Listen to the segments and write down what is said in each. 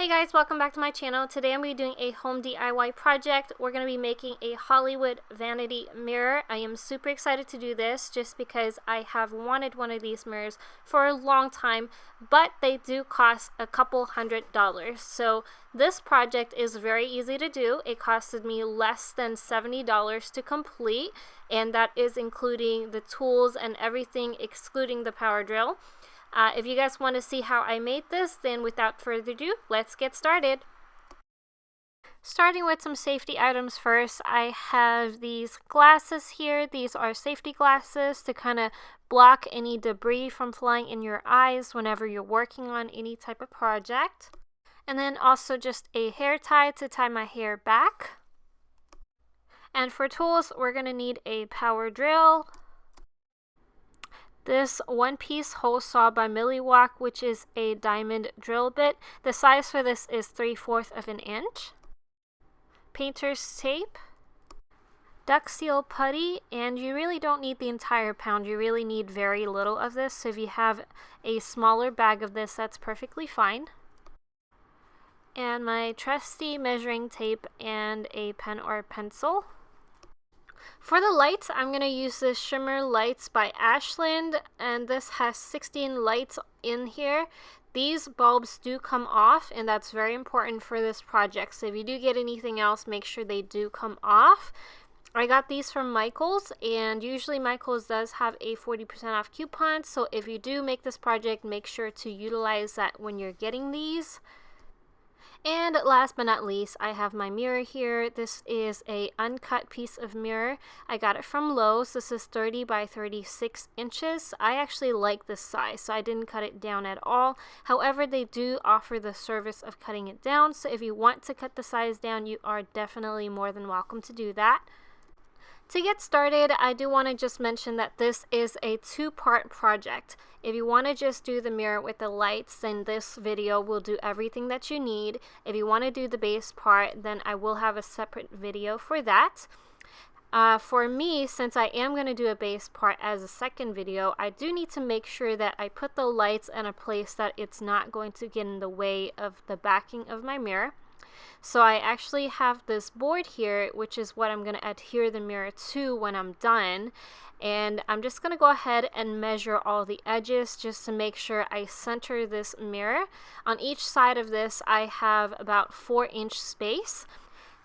Hey guys, welcome back to my channel. Today I'm going to be doing a home DIY project. We're going to be making a Hollywood vanity mirror. I am super excited to do this just because I have wanted one of these mirrors for a long time, but they do cost a couple $100s. So this project is very easy to do. It costed me less than $70 to complete, and that is including the tools and everything excluding the power drill. If you guys want to see how I made this, then without further ado, let's get started. Starting with some safety items first, I have these glasses here. These are safety glasses to kind of block any debris from flying in your eyes whenever you're working on any type of project. And then also just a hair tie to tie my hair back. And for tools, we're going to need a power drill, this one-piece hole saw by Milliwatt, which is a diamond drill bit. The size for this is 3/4 of an inch. Painter's tape, Duct Seal putty, and you really don't need the entire pound. You really need very little of this. So if you have a smaller bag of this, that's perfectly fine. And my trusty measuring tape and a pen or pencil. For the lights, I'm going to use this Shimmer lights by Ashland, and this has 16 lights in here. These bulbs do come off, and that's very important for this project. So if you do get anything else, make sure they do come off. I got these from Michaels, and usually Michaels does have a 40% off coupon. So if you do make this project, make sure to utilize that when you're getting these. And last but not least, I have my mirror here. This is a uncut piece of mirror. I got it from Lowe's. This is 30 by 36 inches. I actually like this size, so I didn't cut it down at all. However, they do offer the service of cutting it down, so if you want to cut the size down, you are definitely more than welcome to do that. To get started, I do want to just mention that this is a two-part project. If you want to just do the mirror with the lights, then this video will do everything that you need. If you want to do the base part, then I will have a separate video for that. For me, since I am going to do a base part as a second video, I do need to make sure that I put the lights in a place that it's not going to get in the way of the backing of my mirror. So I actually have this board here, which is what I'm going to adhere the mirror to when I'm done. And I'm just going to go ahead and measure all the edges just to make sure I center this mirror. On each side of this, I have about 4-inch space.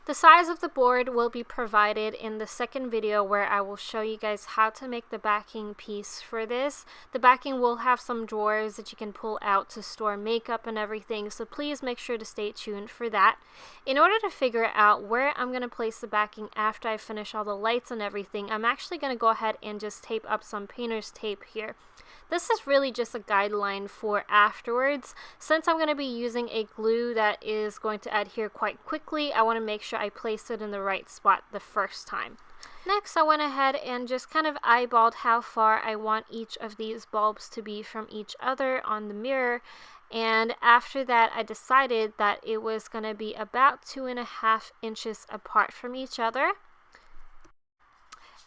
The size of the board will be provided in the second video where I will show you guys how to make the backing piece for this. The backing will have some drawers that you can pull out to store makeup and everything, so please make sure to stay tuned for that. In order to figure out where I'm going to place the backing after I finish all the lights and everything, I'm actually going to go ahead and just tape up some painter's tape here. This is really just a guideline for afterwards. Since I'm going to be using a glue that is going to adhere quite quickly, I want to make sure I place it in the right spot the first time. Next, I went ahead and just kind of eyeballed how far I want each of these bulbs to be from each other on the mirror. And after that, I decided that it was going to be about 2.5 inches apart from each other.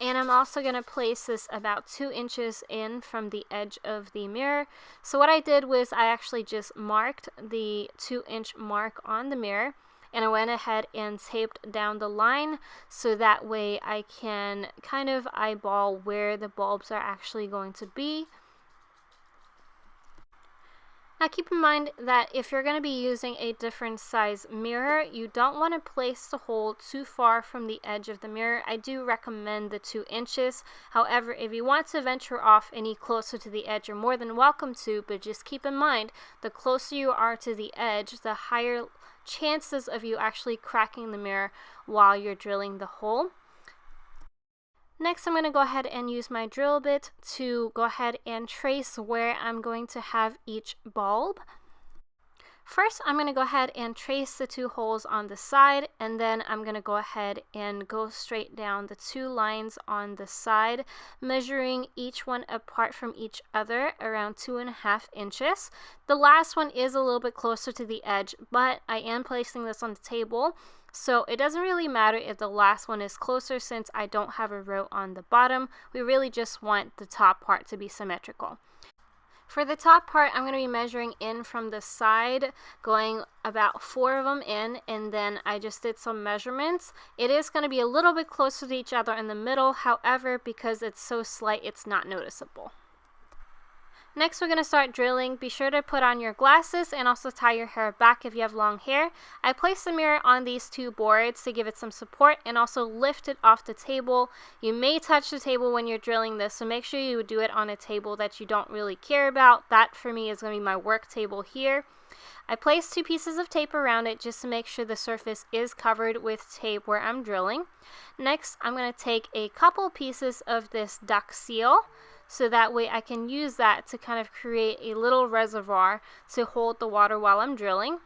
And I'm also going to place this about 2 inches in from the edge of the mirror. So what I did was I actually just marked the 2-inch mark on the mirror, and I went ahead and taped down the line so that way I can kind of eyeball where the bulbs are actually going to be. Now keep in mind that if you're going to be using a different size mirror, you don't want to place the hole too far from the edge of the mirror. I do recommend the 2 inches. However, if you want to venture off any closer to the edge, you're more than welcome to, but just keep in mind, the closer you are to the edge, the higher chances of you actually cracking the mirror while you're drilling the hole. Next, I'm going to go ahead and use my drill bit to go ahead and trace where I'm going to have each bulb. First, I'm going to go ahead and trace the 2 holes on the side, and then I'm going to go ahead and go straight down the 2 lines on the side, measuring each one apart from each other around 2.5 inches. The last one is a little bit closer to the edge, but I am placing this on the table, so it doesn't really matter if the last one is closer since I don't have a row on the bottom. We really just want the top part to be symmetrical. For the top part, I'm going to be measuring in from the side, going about 4 of them in, and then I just did some measurements. It is going to be a little bit closer to each other in the middle, however, because it's so slight, it's not noticeable. Next, we're going to start drilling. Be sure to put on your glasses and also tie your hair back if you have long hair. I placed the mirror on these 2 boards to give it some support and also lift it off the table. You may touch the table when you're drilling this, so make sure you do it on a table that you don't really care about. That for me is going to be my work table here. I placed 2 pieces of tape around it just to make sure the surface is covered with tape where I'm drilling. Next, I'm going to take a couple pieces of this Duct Seal, so that way I can use that to kind of create a little reservoir to hold the water while I'm drilling.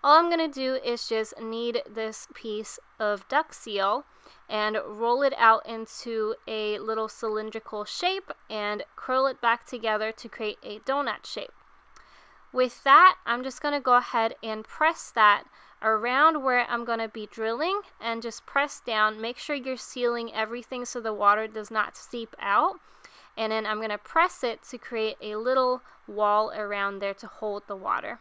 All I'm going to do is just knead this piece of Duct Seal and roll it out into a little cylindrical shape and curl it back together to create a donut shape. With that, I'm just going to go ahead and press that around where I'm going to be drilling and just press down. Make sure you're sealing everything so the water does not seep out. And then I'm going to press it to create a little wall around there to hold the water.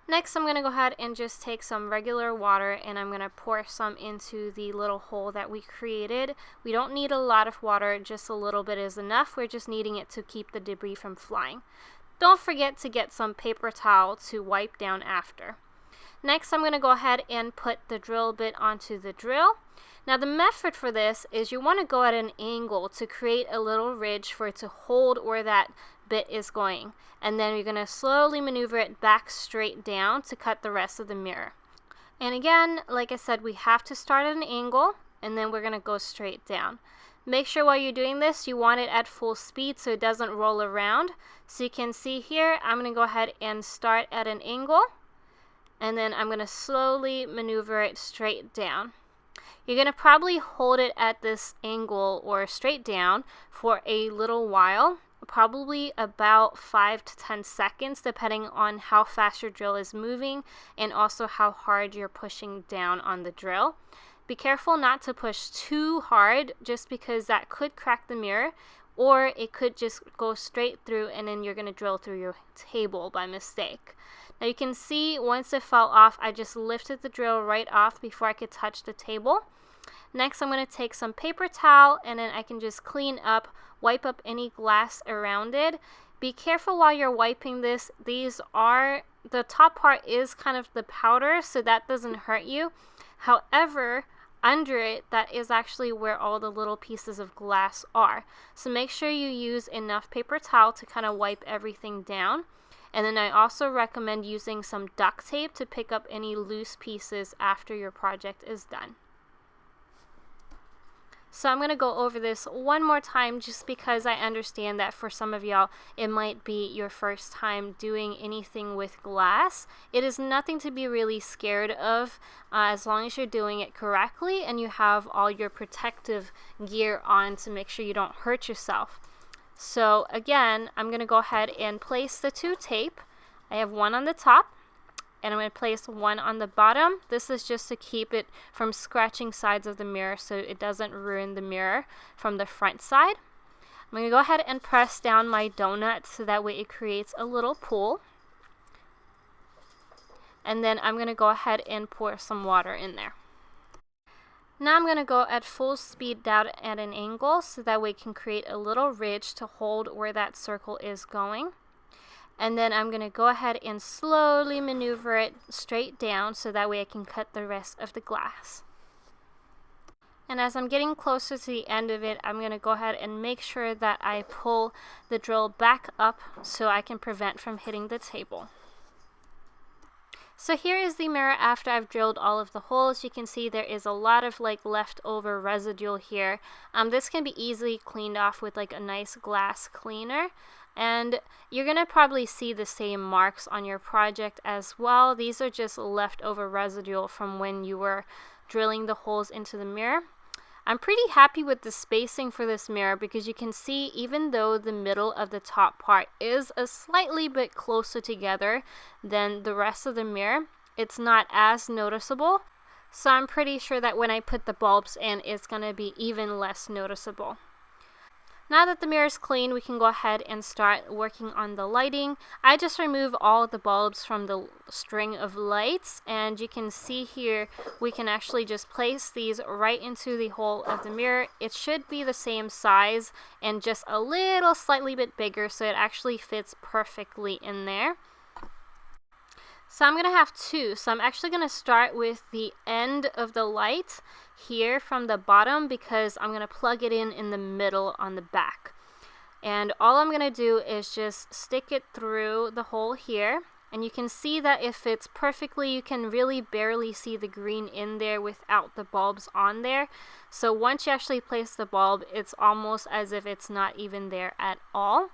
Next, I'm going to go ahead and just take some regular water and I'm going to pour some into the little hole that we created. We don't need a lot of water, just a little bit is enough. We're just needing it to keep the debris from flying. Don't forget to get some paper towel to wipe down after. Next, I'm going to go ahead and put the drill bit onto the drill. Now the method for this is you want to go at an angle to create a little ridge for it to hold where that bit is going. And then you're going to slowly maneuver it back straight down to cut the rest of the mirror. And again, like I said, we have to start at an angle and then we're going to go straight down. Make sure while you're doing this, you want it at full speed so it doesn't roll around. So you can see here, I'm going to go ahead and start at an angle. And then I'm going to slowly maneuver it straight down. You're going to probably hold it at this angle or straight down for a little while, probably about 5 to 10 seconds, depending on how fast your drill is moving and also how hard you're pushing down on the drill. Be careful not to push too hard, just because that could crack the mirror, or it could just go straight through and then you're going to drill through your table by mistake. Now you can see once it fell off, I just lifted the drill right off before I could touch the table. Next, I'm going to take some paper towel and then I can just clean up, wipe up any glass around it. Be careful while you're wiping this. The top part is kind of the powder, so that doesn't hurt you. However, under it, that is actually where all the little pieces of glass are. So make sure you use enough paper towel to kind of wipe everything down. And then I also recommend using some duct tape to pick up any loose pieces after your project is done. So I'm going to go over this one more time just because I understand that for some of y'all it might be your first time doing anything with glass. It is nothing to be really scared of as long as you're doing it correctly and you have all your protective gear on to make sure you don't hurt yourself. So again, I'm going to go ahead and place the 2 tape. I have one on the top and I'm going to place one on the bottom. This is just to keep it from scratching sides of the mirror so it doesn't ruin the mirror from the front side. I'm going to go ahead and press down my donut so that way it creates a little pool. And then I'm going to go ahead and pour some water in there. Now I'm going to go at full speed down at an angle so that way it can create a little ridge to hold where that circle is going. And then I'm going to go ahead and slowly maneuver it straight down so that way I can cut the rest of the glass. And as I'm getting closer to the end of it, I'm going to go ahead and make sure that I pull the drill back up so I can prevent from hitting the table. So here is the mirror after I've drilled all of the holes. You can see there is a lot of leftover residue here. This can be easily cleaned off with a nice glass cleaner. And you're going to probably see the same marks on your project as well. These are just leftover residue from when you were drilling the holes into the mirror. I'm pretty happy with the spacing for this mirror because you can see even though the middle of the top part is a slightly bit closer together than the rest of the mirror, it's not as noticeable. So I'm pretty sure that when I put the bulbs in, it's going to be even less noticeable. Now that the mirror is clean, we can go ahead and start working on the lighting. I just remove all the bulbs from the string of lights, and you can see here we can actually just place these right into the hole of the mirror. It should be the same size and just a little slightly bit bigger, so it actually fits perfectly in there. So I'm going to have two. So I'm actually going to start with the end of the light here from the bottom, because I'm going to plug it in the middle on the back. And all I'm going to do is just stick it through the hole here. And you can see that it fits perfectly. You can really barely see the green in there without the bulbs on there. So once you actually place the bulb, it's almost as if it's not even there at all.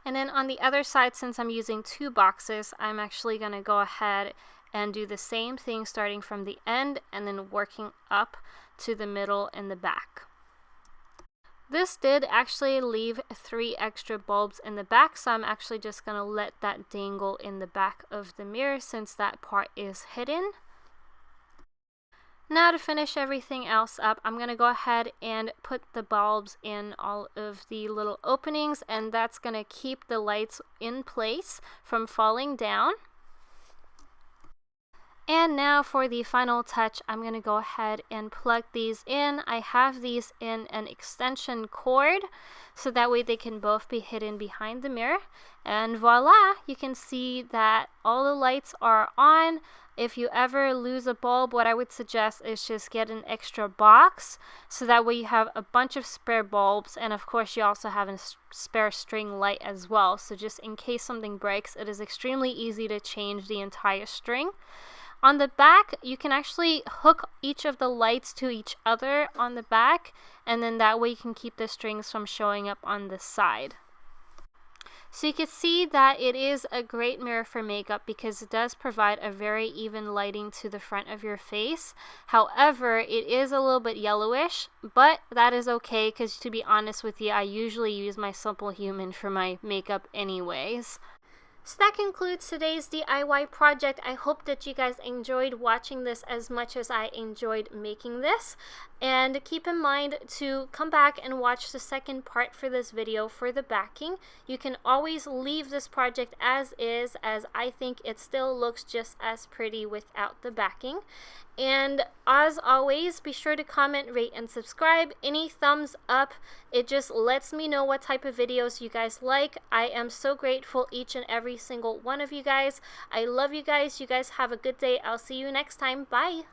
And then on the other side, since I'm using two boxes, I'm actually going to go ahead and do the same thing, starting from the end and then working up to the middle and the back. This did actually leave 3 extra bulbs in the back, so I'm actually just going to let that dangle in the back of the mirror since that part is hidden. Now to finish everything else up, I'm going to go ahead and put the bulbs in all of the little openings, and that's going to keep the lights in place from falling down. And now for the final touch, I'm going to go ahead and plug these in. I have these in an extension cord, so that way they can both be hidden behind the mirror. And voila, you can see that all the lights are on. If you ever lose a bulb, what I would suggest is just get an extra box, so that way you have a bunch of spare bulbs, and of course you also have a spare string light as well. So just in case something breaks, it is extremely easy to change the entire string. On the back, you can actually hook each of the lights to each other on the back, and then that way you can keep the strings from showing up on the side. So you can see that it is a great mirror for makeup because it does provide a very even lighting to the front of your face. However, it is a little bit yellowish, but that is okay because, to be honest with you, I usually use my Simple Human for my makeup anyways. So that concludes today's DIY project. I hope that you guys enjoyed watching this as much as I enjoyed making this. And keep in mind to come back and watch the second part for this video for the backing. You can always leave this project as is, as I think it still looks just as pretty without the backing. And as always, be sure to comment, rate, and subscribe. Any thumbs up, it just lets me know what type of videos you guys like. I am so grateful each and every single one of you guys. I love you guys. You guys have a good day. I'll see you next time. Bye.